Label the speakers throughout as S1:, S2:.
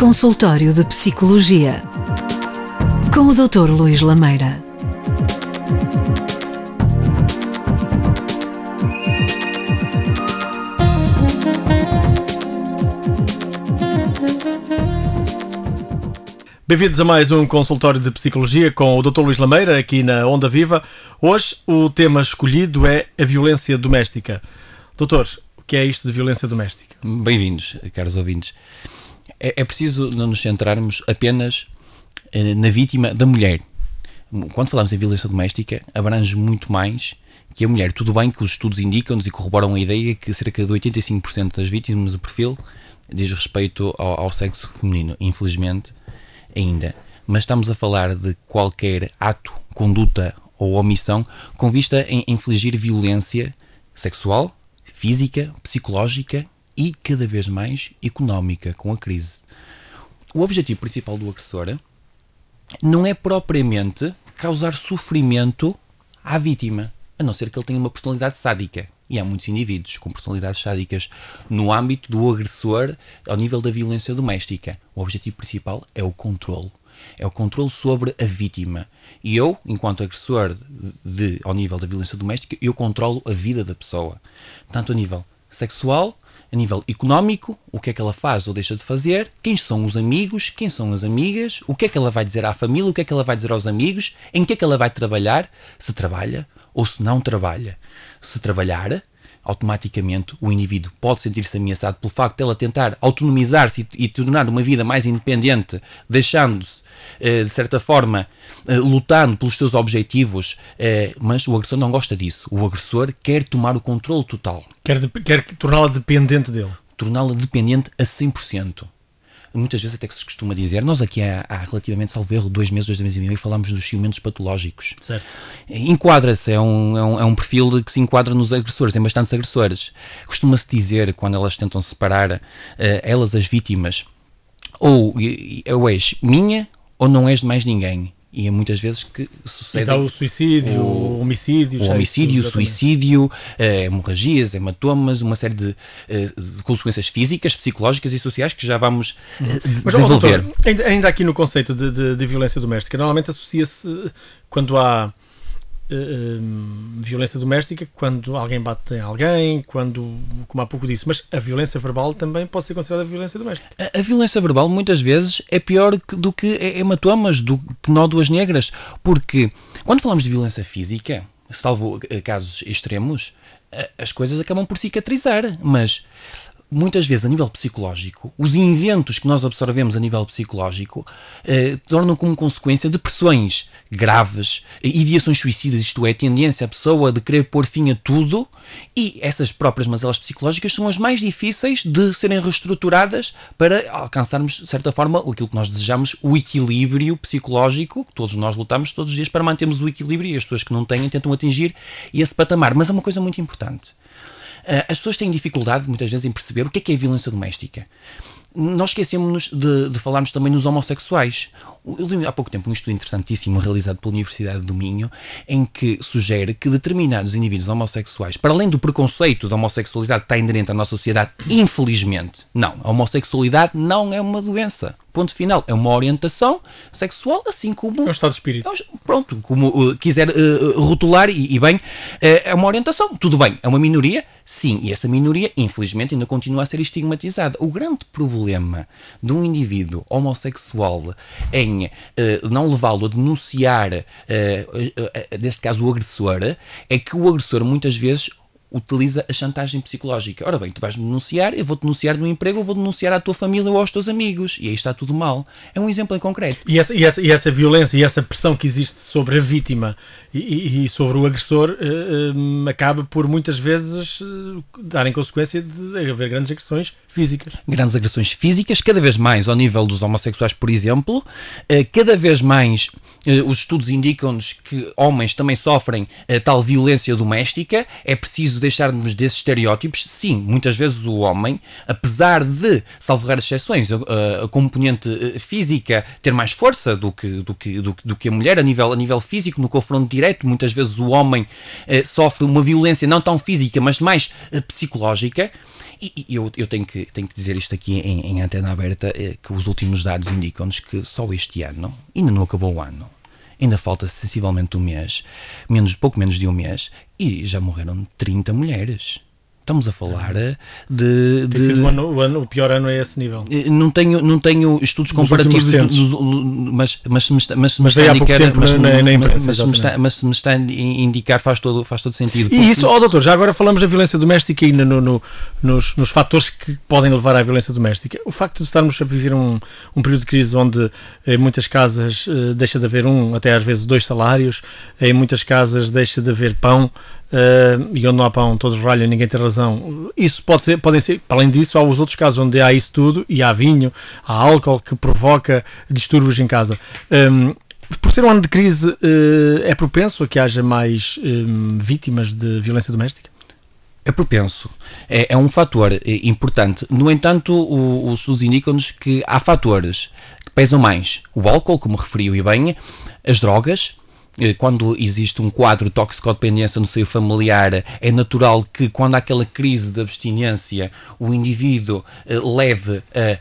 S1: Consultório de Psicologia, com o Dr. Luís Lameira.
S2: Bem-vindos a mais um Consultório de Psicologia com o Dr. Luís Lameira, aqui na Onda Viva. Hoje o tema escolhido é a violência doméstica. Doutor, o que é isto de violência doméstica?
S3: Bem-vindos, caros ouvintes. É preciso não nos centrarmos apenas na vítima da mulher. Quando falamos em violência doméstica, abrange muito mais que a mulher. Tudo bem que os estudos indicam-nos e corroboram a ideia que cerca de 85% das vítimas do perfil diz respeito ao sexo feminino, infelizmente, ainda. Mas estamos a falar de qualquer ato, conduta ou omissão com vista em infligir violência sexual, física, psicológica e cada vez mais económica com a crise. O objetivo principal do agressor não é propriamente causar sofrimento à vítima, a não ser que ele tenha uma personalidade sádica. E há muitos indivíduos com personalidades sádicas no âmbito do agressor ao nível da violência doméstica. O objetivo principal é o controle. É o controle sobre a vítima. E eu, enquanto agressor ao nível da violência doméstica, eu controlo a vida da pessoa. Tanto a nível sexual, a nível económico, o que é que ela faz ou deixa de fazer, quem são os amigos, quem são as amigas, o que é que ela vai dizer à família, o que é que ela vai dizer aos amigos, em que é que ela vai trabalhar, se trabalha ou se não trabalha. Se trabalhar, automaticamente o indivíduo pode sentir-se ameaçado pelo facto de ela tentar autonomizar-se e tornar uma vida mais independente, deixando-se, de certa forma, lutando pelos seus objetivos, mas o agressor não gosta disso. O agressor quer tomar o controle total.
S2: Quer torná-la dependente dele.
S3: Torná-la dependente a 100%. Muitas vezes até que se costuma dizer, nós aqui há relativamente, salvo erro, 2 meses e meio, falámos dos ciumentos patológicos.
S2: Certo.
S3: Enquadra-se, é um perfil que se enquadra nos agressores, em bastantes agressores. Costuma-se dizer, quando elas tentam separar, elas as vítimas, ou és minha ou não és de mais ninguém. E é muitas vezes que sucede...
S2: Então o suicídio, o homicídio...
S3: O homicídio, o suicídio, hemorragias, hematomas, uma série de consequências físicas, psicológicas e sociais que já vamos desenvolver.
S2: Mas, doutor, ainda aqui no conceito de violência doméstica, normalmente associa-se, quando há violência doméstica, quando alguém bate em alguém, como há pouco disse, mas a violência verbal também pode ser considerada violência doméstica.
S3: A violência verbal muitas vezes é pior do que hematomas, do que nódoas negras, porque quando falamos de violência física, salvo casos extremos, as coisas acabam por cicatrizar, mas muitas vezes a nível psicológico, os eventos que nós absorvemos a nível psicológico tornam como consequência depressões graves, ideações suicidas, isto é, a tendência a pessoa de querer pôr fim a tudo, e essas próprias mazelas psicológicas são as mais difíceis de serem reestruturadas para alcançarmos, de certa forma, aquilo que nós desejamos, o equilíbrio psicológico, que todos nós lutamos todos os dias para mantermos o equilíbrio, e as pessoas que não têm tentam atingir esse patamar. Mas é uma coisa muito importante. As pessoas têm dificuldade, muitas vezes, em perceber o que é a violência doméstica. Nós esquecemos de falarmos também nos homossexuais. Eu li há pouco tempo um estudo interessantíssimo realizado pela Universidade do Minho, em que sugere que determinados indivíduos homossexuais, para além do preconceito da homossexualidade que está inerente à nossa sociedade, infelizmente, não, a homossexualidade não é uma doença. Ponto final. É uma orientação sexual, assim como...
S2: É um estado de espírito.
S3: Pronto, como quiser rotular e bem, é uma orientação. Tudo bem, é uma minoria? Sim, e essa minoria, infelizmente, ainda continua a ser estigmatizada. O grande problema de um indivíduo homossexual em não levá-lo a denunciar, neste caso o agressor, é que o agressor muitas vezes utiliza a chantagem psicológica. Ora bem, tu vais-me denunciar, eu vou-te denunciar no emprego, eu vou denunciar à tua família ou aos teus amigos. E aí está tudo mal. É um exemplo em concreto.
S2: E essa violência e essa pressão que existe sobre a vítima e sobre o agressor acaba por muitas vezes dar em consequência de haver grandes agressões físicas.
S3: Grandes agressões físicas, cada vez mais ao nível dos homossexuais, por exemplo. Cada vez mais os estudos indicam-nos que homens também sofrem tal violência doméstica. É preciso deixarmos desses estereótipos, sim, muitas vezes o homem, apesar de, salvo raras exceções, a componente física ter mais força do que a mulher a nível físico, no confronto direto, muitas vezes o homem sofre uma violência não tão física, mas mais psicológica. E eu tenho que dizer isto aqui em antena aberta, que os últimos dados indicam-nos que só este ano, ainda não acabou o ano, ainda falta sensivelmente um mês, pouco menos de um mês, e já morreram 30 mulheres. Estamos a falar de...
S2: Tem sido o pior ano a esse nível.
S3: Não tenho estudos comparativos, mas se me está a indicar faz todo sentido.
S2: E isso, doutor, já agora falamos da violência doméstica e nos fatores que podem levar à violência doméstica. O facto de estarmos a viver um período de crise onde em muitas casas deixa de haver até às vezes 2 salários, em muitas casas deixa de haver pão, e onde não há pão todos ralham, ninguém tem razão. Isso podem ser, para além disso, há os outros casos onde há isso tudo, e há vinho, há álcool que provoca distúrbios em casa. Por ser um ano de crise, é propenso a que haja mais vítimas de violência doméstica?
S3: É propenso. É um fator importante. No entanto, os estudos indicam-nos que há fatores que pesam mais. O álcool, como referiu e bem, as drogas. Quando existe um quadro de toxicodependência no seio familiar, é natural que quando há aquela crise de abstinência o indivíduo leve a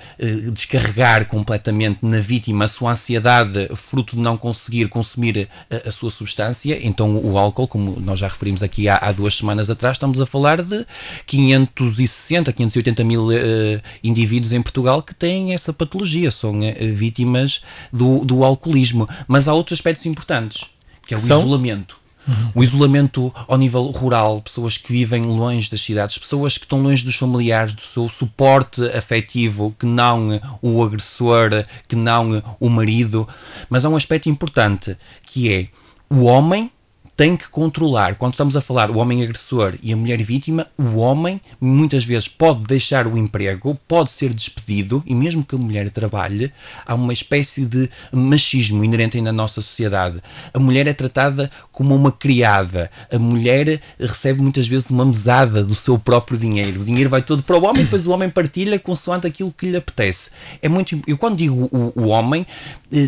S3: descarregar completamente na vítima a sua ansiedade fruto de não conseguir consumir a sua substância. Então o álcool, como nós já referimos aqui há 2 semanas atrás, estamos a falar de 580 mil indivíduos em Portugal que têm essa patologia, são vítimas do alcoolismo. Mas há outros aspectos importantes, que é o isolamento. O isolamento ao nível rural, pessoas que vivem longe das cidades, pessoas que estão longe dos familiares, do seu suporte afetivo, que não o agressor, que não o marido. Mas há um aspecto importante, que é o homem tem que controlar. Quando estamos a falar o homem agressor e a mulher vítima, o homem muitas vezes pode deixar o emprego, pode ser despedido, e mesmo que a mulher trabalhe, há uma espécie de machismo inerente ainda na nossa sociedade. A mulher é tratada como uma criada. A mulher recebe muitas vezes uma mesada do seu próprio dinheiro. O dinheiro vai todo para o homem, depois o homem partilha consoante aquilo que lhe apetece. Eu quando digo o homem,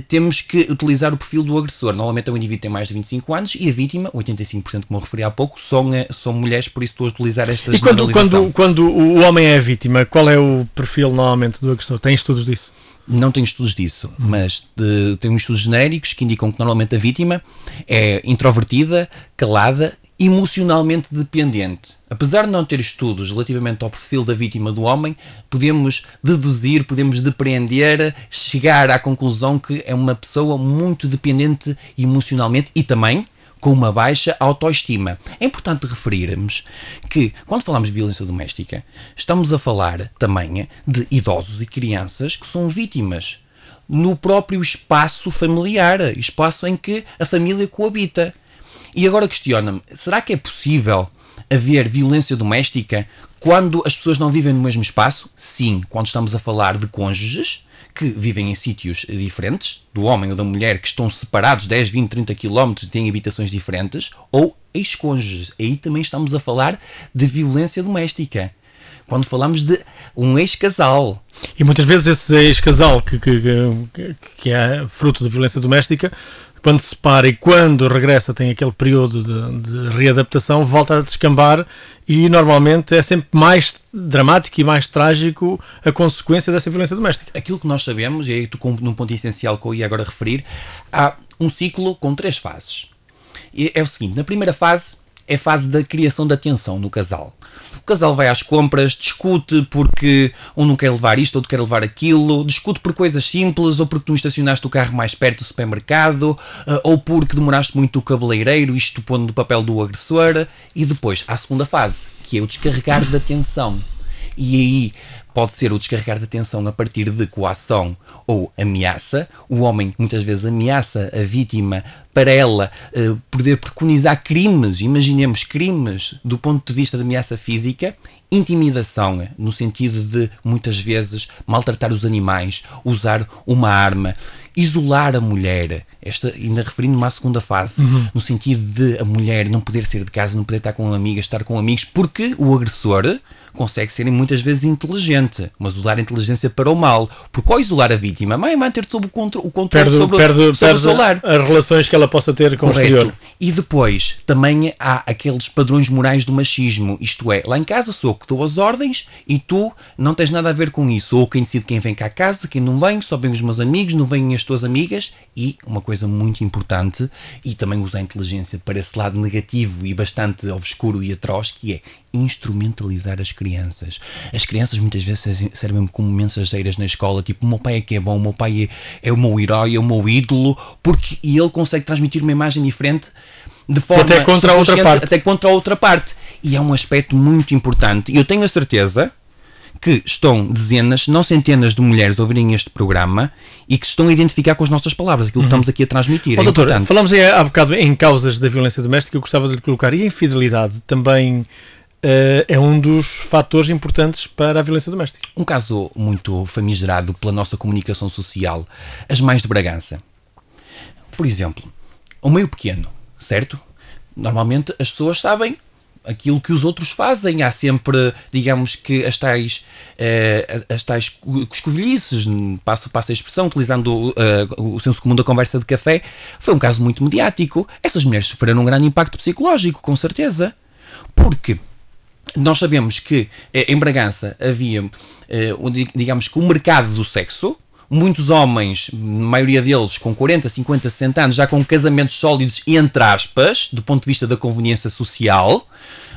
S3: temos que utilizar o perfil do agressor. Normalmente o indivíduo tem mais de 25 anos e a vítima, 85%, como eu referi há pouco, são mulheres, por isso estou a utilizar esta generalização.
S2: Quando o homem é a vítima, qual é o perfil normalmente do agressor? Tem estudos disso?
S3: Não tenho estudos disso, mas tenho estudos genéricos que indicam que normalmente a vítima é introvertida, calada, emocionalmente dependente. Apesar de não ter estudos relativamente ao perfil da vítima do homem, podemos deduzir, podemos depreender, chegar à conclusão que é uma pessoa muito dependente emocionalmente e também com uma baixa autoestima. É importante referirmos que, quando falamos de violência doméstica, estamos a falar também de idosos e crianças que são vítimas no próprio espaço familiar, espaço em que a família coabita. E agora questiona-me, será que é possível haver violência doméstica quando as pessoas não vivem no mesmo espaço? Sim, quando estamos a falar de cônjuges que vivem em sítios diferentes, do homem ou da mulher, que estão separados 10, 20, 30 km e têm habitações diferentes, ou ex-cônjuges. Aí também estamos a falar de violência doméstica. Quando falamos de um ex-casal.
S2: E muitas vezes esse ex-casal que é fruto de violência doméstica, quando se separa e quando regressa tem aquele período de readaptação, volta a descambar e normalmente é sempre mais dramático e mais trágico a consequência dessa violência doméstica.
S3: Aquilo que nós sabemos, e aí tocou num ponto essencial que eu ia agora referir, há um ciclo com 3 fases. E é o seguinte, na primeira fase é a fase da criação da tensão no casal. O casal vai às compras, discute porque um não quer levar isto, outro quer levar aquilo, discute por coisas simples, ou porque tu estacionaste o carro mais perto do supermercado, ou porque demoraste muito o cabeleireiro, isto pondo no papel do agressor. E depois, há a segunda fase, que é o descarregar da tensão. E aí pode ser o descarregar da tensão a partir de coação ou ameaça. O homem muitas vezes ameaça a vítima para ela poder preconizar crimes, imaginemos crimes do ponto de vista de ameaça física, intimidação, no sentido de muitas vezes maltratar os animais, usar uma arma, isolar a mulher. ainda referindo-me à segunda fase, no sentido de a mulher não poder sair de casa, não poder estar com amigas, estar com amigos, porque o agressor consegue ser muitas vezes inteligente, mas usar a inteligência para o mal. Porque ao isolar a vítima, vai manter sob o controle sobre o seu lar.
S2: As relações que ela possa ter com o exterior.
S3: E depois, também há aqueles padrões morais do machismo. Isto é, lá em casa sou eu que dou as ordens e tu não tens nada a ver com isso. Ou quem decide quem vem cá a casa, quem não vem, só vêm os meus amigos, não vêm as tuas amigas. E uma coisa muito importante, e também usar a inteligência para esse lado negativo e bastante obscuro e atroz, que é instrumentalizar as crianças. As crianças muitas vezes servem como mensageiras na escola, tipo, o meu pai é que é bom, o meu pai é o meu herói, é o meu ídolo, porque ele consegue transmitir uma imagem diferente de forma
S2: até contra a outra parte.
S3: Até contra a outra parte. E é um aspecto muito importante. E eu tenho a certeza que estão dezenas, não centenas de mulheres a ouvirem este programa e que se estão a identificar com as nossas palavras, aquilo que estamos aqui a transmitir.
S2: Oh, doutor, falamos aí há bocado em causas da violência doméstica, eu gostava de lhe colocar, e a infidelidade também é um dos fatores importantes para a violência doméstica.
S3: Um caso muito famigerado pela nossa comunicação social, as mães de Bragança. Por exemplo, um meio pequeno, certo? Normalmente as pessoas sabem aquilo que os outros fazem. Há sempre, digamos que as tais coscovilhices, passo a expressão, utilizando o senso comum da conversa de café. Foi um caso muito mediático. Essas mulheres sofreram um grande impacto psicológico, com certeza. Porque nós sabemos que em Bragança havia, digamos que o mercado do sexo. Muitos homens, a maioria deles com 40, 50, 60 anos, já com casamentos sólidos, entre aspas, do ponto de vista da conveniência social,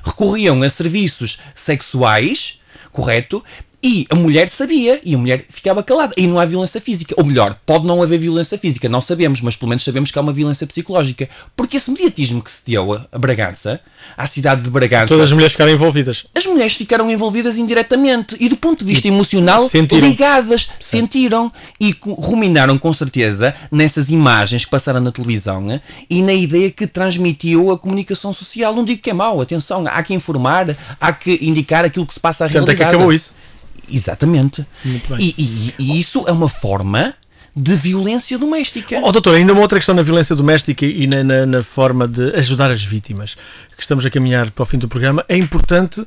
S3: recorriam a serviços sexuais, correto? E a mulher sabia, e a mulher ficava calada. E não há violência física. Ou melhor, pode não haver violência física, não sabemos, mas pelo menos sabemos que há uma violência psicológica. Porque esse mediatismo que se deu a Bragança, à cidade de Bragança...
S2: Todas as mulheres ficaram envolvidas.
S3: As mulheres ficaram envolvidas indiretamente. E do ponto de vista emocional,
S2: sentiram.
S3: Ligadas. Sentiram e ruminaram com certeza nessas imagens que passaram na televisão e na ideia que transmitiu a comunicação social. Não digo que é mau, atenção, há que informar, há que indicar aquilo que se passa à realidade.
S2: Tanto é que acabou isso.
S3: Exatamente. E isso é uma forma de violência doméstica.
S2: Oh, doutor, ainda uma outra questão na violência doméstica e na forma de ajudar as vítimas, que estamos a caminhar para o fim do programa. É importante,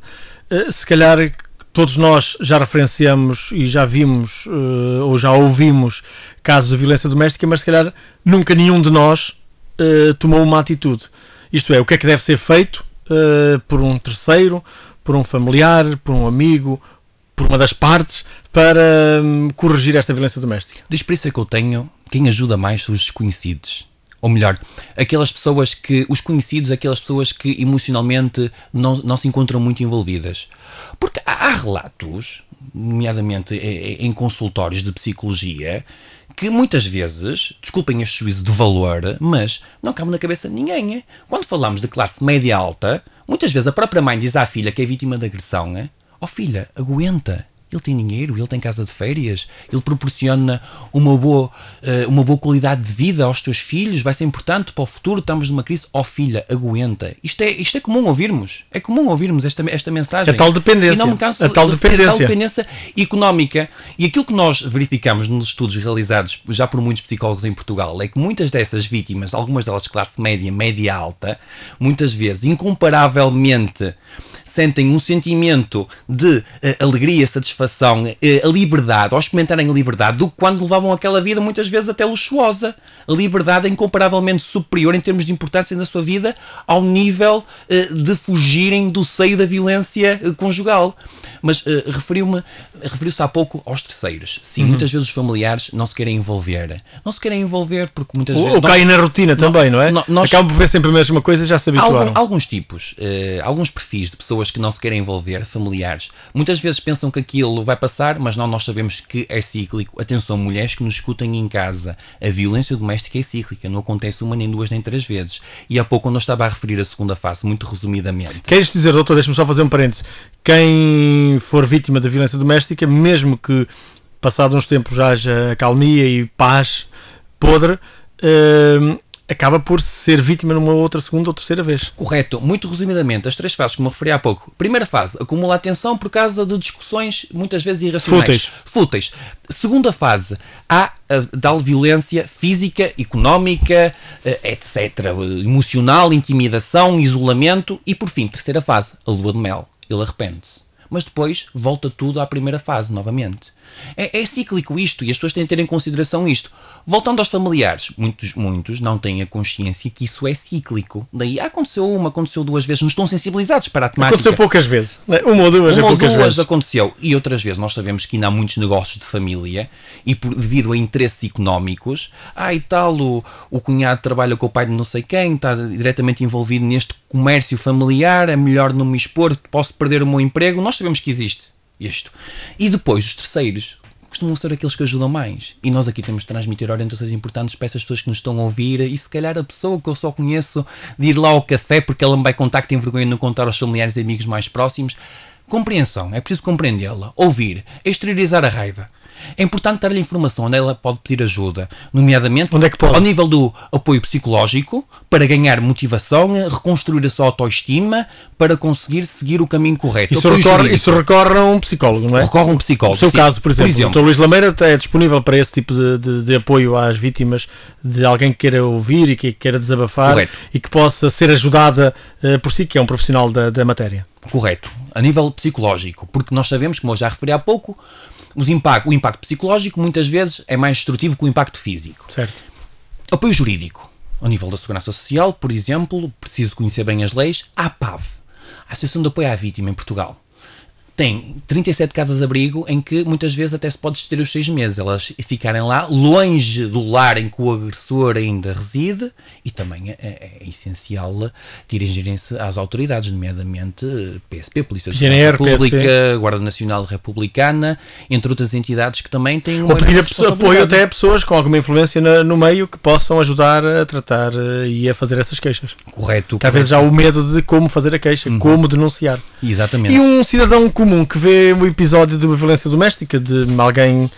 S2: se calhar todos nós já referenciamos e já vimos ou já ouvimos casos de violência doméstica, mas se calhar nunca nenhum de nós tomou uma atitude. Isto é, o que é que deve ser feito por um terceiro, por um familiar, por um amigo, por uma das partes, para corrigir esta violência doméstica?
S3: Da experiência que eu tenho, quem ajuda mais são os desconhecidos. Ou melhor, aquelas pessoas que, os conhecidos, aquelas pessoas que emocionalmente não se encontram muito envolvidas. Porque há relatos, nomeadamente em consultórios de psicologia, que muitas vezes, desculpem este juízo de valor, mas não cabe na cabeça de ninguém. Quando falamos de classe média alta, muitas vezes a própria mãe diz à filha que é vítima de agressão: ó filha, aguenta, ele tem dinheiro, ele tem casa de férias, ele proporciona uma boa qualidade de vida aos teus filhos, vai ser importante para o futuro, estamos numa crise. Ó filha, aguenta. Isto é comum ouvirmos. É comum ouvirmos esta mensagem.
S2: É tal dependência.
S3: E não me canso,
S2: a tal dependência
S3: económica. E aquilo que nós verificamos nos estudos realizados já por muitos psicólogos em Portugal é que muitas dessas vítimas, algumas delas de classe média, média alta, muitas vezes, incomparavelmente, sentem um sentimento de alegria, satisfação, a liberdade, ao experimentarem a liberdade, do que quando levavam aquela vida muitas vezes até luxuosa. A liberdade é incomparavelmente superior em termos de importância na sua vida ao nível de fugirem do seio da violência conjugal. Mas referiu-se há pouco aos terceiros. Sim, muitas vezes os familiares não se querem envolver. Não se querem envolver porque muitas vezes...
S2: Ou caem na rotina também, não é? Acabam por ver sempre a mesma coisa e já se habituaram.
S3: Alguns tipos, alguns perfis de pessoas que não se querem envolver, familiares, muitas vezes pensam que aquilo vai passar, mas nós sabemos que é cíclico. Atenção, mulheres que nos escutem em casa, a violência doméstica é cíclica, não acontece uma, nem duas, nem três vezes. E há pouco, quando eu estava a referir a segunda fase, muito resumidamente...
S2: Queres dizer, doutor, deixa-me só fazer um parênteses, quem for vítima da violência doméstica, mesmo que passado uns tempos já haja calmia e paz podre, acaba por ser vítima numa outra segunda ou terceira vez.
S3: Correto. Muito resumidamente, as 3 fases que me referi há pouco. Primeira fase, acumula atenção por causa de discussões muitas vezes irracionais. Fúteis. Segunda fase, há tal violência física, económica, etc. Emocional, intimidação, isolamento. E por fim, terceira fase, a lua de mel. Ele arrepende-se. Mas depois volta tudo à primeira fase novamente. É cíclico isto, e as pessoas têm que ter em consideração isto. Voltando aos familiares, muitos não têm a consciência que isso é cíclico. Daí aconteceu uma, aconteceu 2 vezes, não estão sensibilizados para a temática.
S2: Aconteceu poucas vezes, né? Uma ou duas vezes
S3: aconteceu. E outras vezes nós sabemos que ainda há muitos negócios de família e devido a interesses económicos, e tal, o cunhado trabalha com o pai de não sei quem, está diretamente envolvido neste comércio familiar, é melhor não me expor, posso perder o meu emprego. Nós sabemos que existe isto. E depois os terceiros costumam ser aqueles que ajudam mais. E nós aqui temos de transmitir orientações importantes para essas pessoas que nos estão a ouvir, e se calhar a pessoa que eu só conheço de ir lá ao café porque ela me vai contar, que tem vergonha de não contar aos familiares e amigos mais próximos. Compreensão, é preciso compreendê-la, ouvir, exteriorizar a raiva. É importante dar-lhe informação onde ela pode pedir ajuda, nomeadamente
S2: onde é que pode?
S3: Ao nível do apoio psicológico, para ganhar motivação, reconstruir a sua autoestima, para conseguir seguir o caminho correto.
S2: Isso recorre a um psicólogo, não é?
S3: Recorre a um psicólogo.
S2: No seu caso, por exemplo, o Dr. Luís Lameira é disponível para esse tipo de apoio às vítimas, de alguém que queira ouvir e que queira desabafar.
S3: Correto.
S2: E que possa ser ajudada por si, que é um profissional da matéria.
S3: Correto. A nível psicológico, porque nós sabemos, como eu já referi há pouco, o impacto psicológico muitas vezes é mais destrutivo que o impacto físico.
S2: Certo.
S3: Apoio jurídico. Ao nível da Segurança Social, por exemplo, preciso conhecer bem as leis. A APAV, a Associação de Apoio à Vítima em Portugal, tem 37 casas-abrigo em que muitas vezes até se pode estender os 6 meses. Elas ficarem lá, longe do lar em que o agressor ainda reside, e também é essencial dirigirem-se às autoridades, nomeadamente PSP, Polícia de Segurança Pública, PSP. Guarda Nacional Republicana, entre outras entidades que também têm uma responsabilidade.
S2: Ou pedir apoio até a pessoas com alguma influência no meio que possam ajudar a tratar e a fazer essas queixas.
S3: Correto.
S2: Que às vezes há o medo de como fazer a queixa, como denunciar.
S3: Exatamente.
S2: E um cidadão comum que vê o episódio de uma violência doméstica, de alguém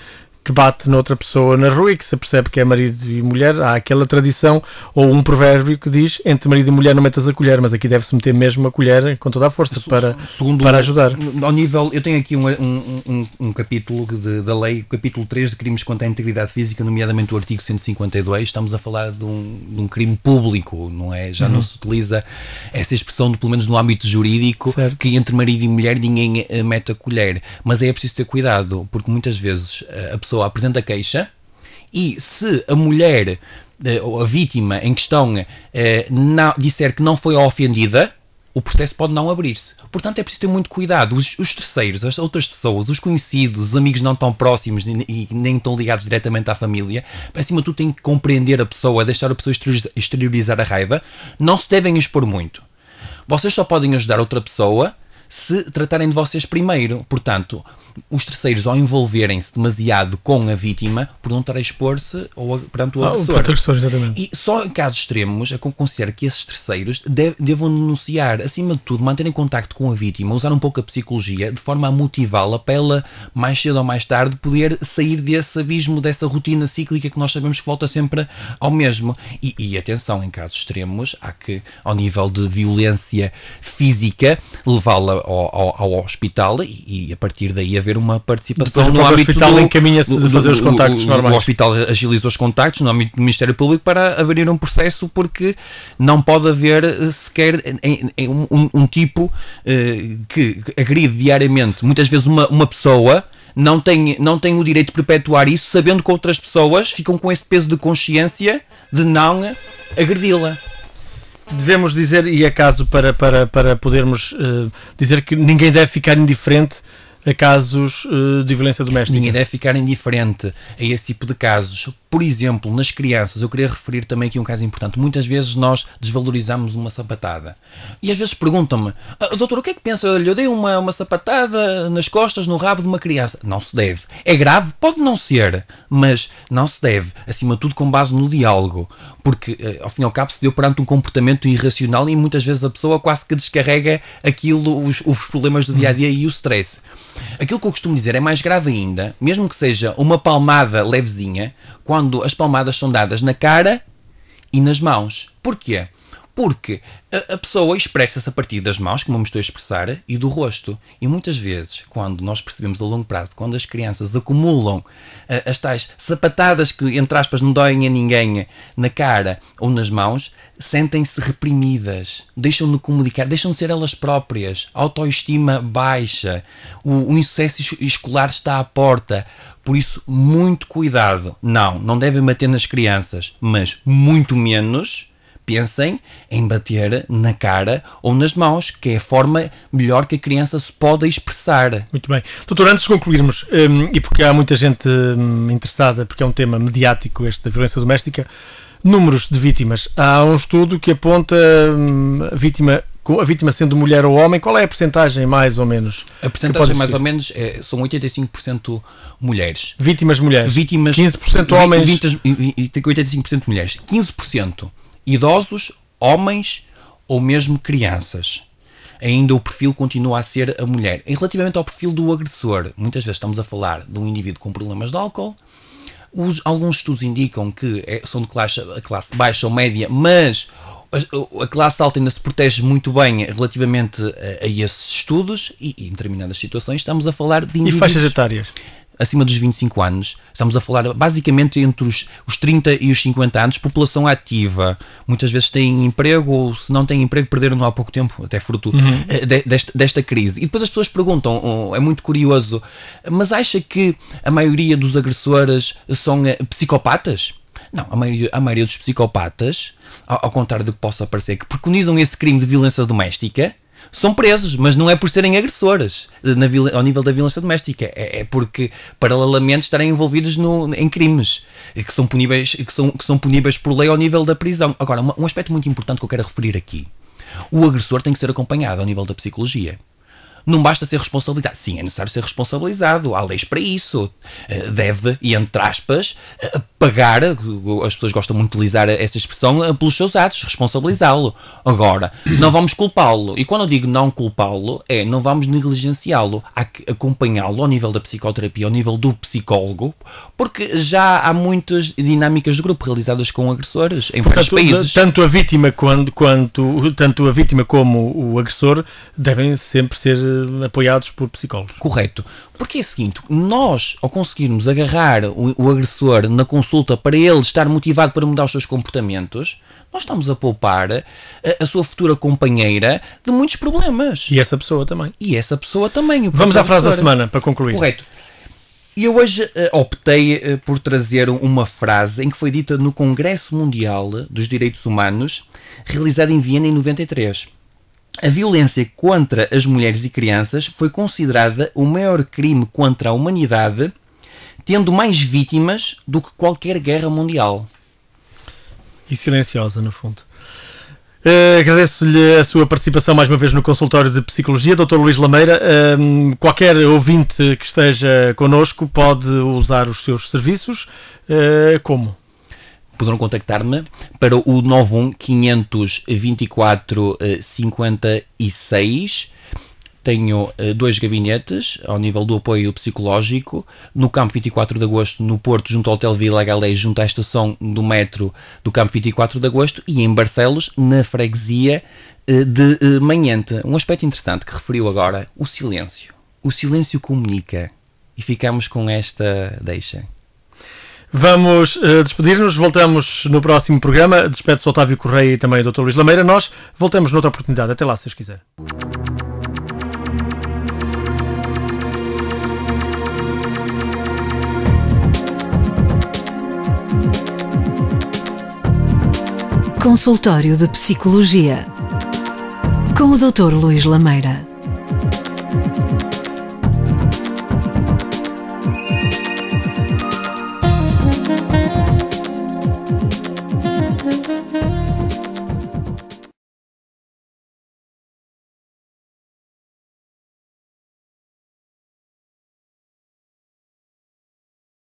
S2: que bate noutra pessoa na rua e que se percebe que é marido e mulher, há aquela tradição ou um provérbio que diz: entre marido e mulher não metas a colher, mas aqui deve-se meter mesmo a colher com toda a força para ajudar.
S3: Ao nível, eu tenho aqui um capítulo da lei, o capítulo 3 de crimes contra a integridade física, nomeadamente o artigo 152, estamos a falar de um crime público, não é? Já não se utiliza essa expressão, pelo menos no âmbito jurídico, certo, que entre marido e mulher ninguém mete a colher, mas é preciso ter cuidado, porque muitas vezes a pessoa apresenta queixa e se a mulher ou a vítima em questão disser que não foi ofendida, o processo pode não abrir-se. Portanto, é preciso ter muito cuidado. Os terceiros, as outras pessoas, os conhecidos, os amigos não tão próximos e nem tão ligados diretamente à família, acima de tudo têm que compreender a pessoa, deixar a pessoa exteriorizar a raiva. Não se devem expor muito. Vocês só podem ajudar outra pessoa se tratarem de vocês primeiro. Portanto, os terceiros, ao envolverem-se demasiado com a vítima, por não estar a expor-se ou perante o agressor. E só em casos extremos, eu considero que esses terceiros devam denunciar, acima de tudo, manterem contacto com a vítima, usar um pouco a psicologia, de forma a motivá-la para ela, mais cedo ou mais tarde, poder sair desse abismo, dessa rotina cíclica que nós sabemos que volta sempre ao mesmo. E atenção, em casos extremos, há que, ao nível de violência física, levá-la ao hospital e a partir daí haver uma participação no âmbito
S2: hospital encaminha-se de fazer os contactos normais.
S3: O hospital agiliza os contactos no âmbito do Ministério Público para haver um processo, porque não pode haver sequer um tipo que agride diariamente, muitas vezes uma pessoa não tem o direito de perpetuar isso, sabendo que outras pessoas ficam com esse peso de consciência de não agredi-la.
S2: Devemos dizer, e é caso para podermos dizer que ninguém deve ficar indiferente a casos de violência doméstica.
S3: Ninguém deve ficar indiferente a esse tipo de casos. Por exemplo, nas crianças, eu queria referir também aqui um caso importante. Muitas vezes nós desvalorizamos uma sapatada. E às vezes perguntam-me: doutor, o que é que pensa? Eu dei uma sapatada nas costas, no rabo de uma criança. Não se deve. É grave? Pode não ser, mas não se deve. Acima de tudo, com base no diálogo. Porque, ao fim e ao cabo, se deu perante um comportamento irracional e muitas vezes a pessoa quase que descarrega aquilo, os problemas do dia-a-dia e o stress. Aquilo que eu costumo dizer é mais grave ainda, mesmo que seja uma palmada levezinha, quando as palmadas são dadas na cara e nas mãos. Porquê? Porque a pessoa expressa-se a partir das mãos, como eu me estou a expressar, e do rosto. E muitas vezes, quando nós percebemos a longo prazo, quando as crianças acumulam as tais sapatadas que, entre aspas, não doem a ninguém na cara ou nas mãos, sentem-se reprimidas, deixam de comunicar, deixam de ser elas próprias, a autoestima baixa, o insucesso escolar está à porta. Por isso, muito cuidado. Não devem bater nas crianças, mas muito menos pensem em bater na cara ou nas mãos, que é a forma melhor que a criança se pode expressar.
S2: Muito bem. Doutor, antes de concluirmos, e porque há muita gente interessada, porque é um tema mediático este da violência doméstica, números de vítimas. Há um estudo que aponta a vítima sendo mulher ou homem. Qual é a percentagem, mais ou menos?
S3: A percentagem, mais ou menos, são 85% mulheres.
S2: Vítimas mulheres. 15% homens.
S3: 85% mulheres. 15% idosos, homens ou mesmo crianças. Ainda o perfil continua a ser a mulher. E relativamente ao perfil do agressor, muitas vezes estamos a falar de um indivíduo com problemas de álcool. Alguns estudos indicam que são de classe baixa ou média, mas a classe alta ainda se protege muito bem relativamente a esses estudos e em determinadas situações estamos a falar de indivíduos...
S2: E faixas etárias?
S3: Acima dos 25 anos, estamos a falar basicamente entre os 30 e os 50 anos, população ativa, muitas vezes têm emprego ou se não têm emprego perderam-no há pouco tempo, até fruto desta crise. E depois as pessoas perguntam, é muito curioso, mas acha que a maioria dos agressores são psicopatas? Não, a maioria dos psicopatas, ao contrário do que possa parecer, que preconizam esse crime de violência doméstica, são presos, mas não é por serem agressores ao nível da violência doméstica, é porque paralelamente estarem envolvidos em crimes que são puníveis por lei ao nível da prisão. Agora, um aspecto muito importante que eu quero referir aqui: o agressor tem que ser acompanhado ao nível da psicologia. Não basta ser responsabilizado. Sim, é necessário ser responsabilizado. Há leis para isso. Deve, e entre aspas, pagar, as pessoas gostam muito de utilizar essa expressão, pelos seus atos, responsabilizá-lo. Agora, não vamos culpá-lo. E quando eu digo não culpá-lo, não vamos negligenciá-lo. Há que acompanhá-lo ao nível da psicoterapia, ao nível do psicólogo, porque já há muitas dinâmicas de grupo realizadas com agressores em vários países.
S2: Tanto a vítima tanto a vítima como o agressor devem sempre ser apoiados por psicólogos.
S3: Correto. Porque é o seguinte, nós, ao conseguirmos agarrar o agressor na consulta para ele estar motivado para mudar os seus comportamentos, nós estamos a poupar a sua futura companheira de muitos problemas.
S2: E essa pessoa também.
S3: Vamos
S2: à frase da semana, para concluir.
S3: Correto. E eu hoje optei por trazer uma frase em que foi dita no Congresso Mundial dos Direitos Humanos, realizado em Viena em 93. A violência contra as mulheres e crianças foi considerada o maior crime contra a humanidade, tendo mais vítimas do que qualquer guerra mundial.
S2: E silenciosa, no fundo. Agradeço-lhe a sua participação mais uma vez no consultório de Psicologia, Dr. Luís Lameira. Qualquer ouvinte que esteja connosco pode usar os seus serviços. Como?
S3: Poderão contactar-me para o 91 524 56. Tenho 2 gabinetes ao nível do apoio psicológico, no Campo 24 de Agosto, no Porto, junto ao Hotel Vila Galés, junto à estação do metro do Campo 24 de Agosto, e em Barcelos, na freguesia de Manhente. Um aspecto interessante que referiu agora: o silêncio. O silêncio comunica. E ficamos com esta deixa.
S2: Vamos despedir-nos, voltamos no próximo programa. Despede-se o Otávio Correia e também o Dr. Luís Lameira. Nós voltamos noutra oportunidade. Até lá, se Deus quiser.
S1: Consultório de Psicologia com o Dr. Luís Lameira.